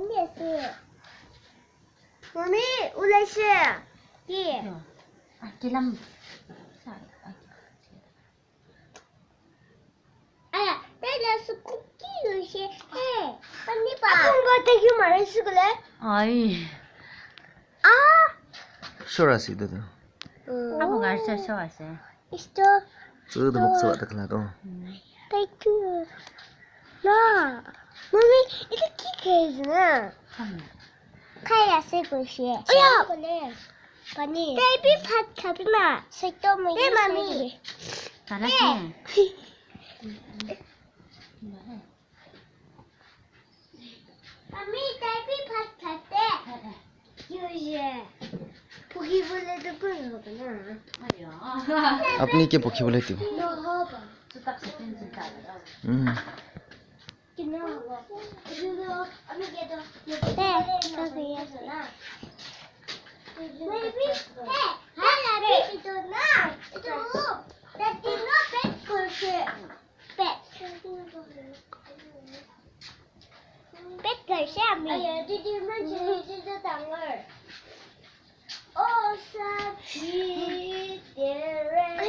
됐어요. 머미, 우레시. 예. Kilam. 아, 때려서 쿠키를 해. 빨리 봐. 아픈 거 되게 말했어 그래? Ay. 아. Surasi itu tuh. Apa nggak sesuai sih? 있어. Itu tuh mau coba tekelah tuh. Thank you. 나. 머미, 이렇게 해주나? 카야 쓰고 시. 야. 바니. 베이비 팥 잡나? 색도무. 네, 마미. 잘하시네. 마미, 베이비 팥 잡대. 요새 보기보다도 그런 거구나. Apni ke pokhi boleh tuh. 너 봐봐. Tetap setin cinta. 기나봐. 이거 어미게도 네, 저기요. 베이비, 해. 하나를 이도나. 이도. 나 디노 백 걸세. 백. 백 걸세 아미. 아야, 디디면 제주도 당을. 오사비 데레.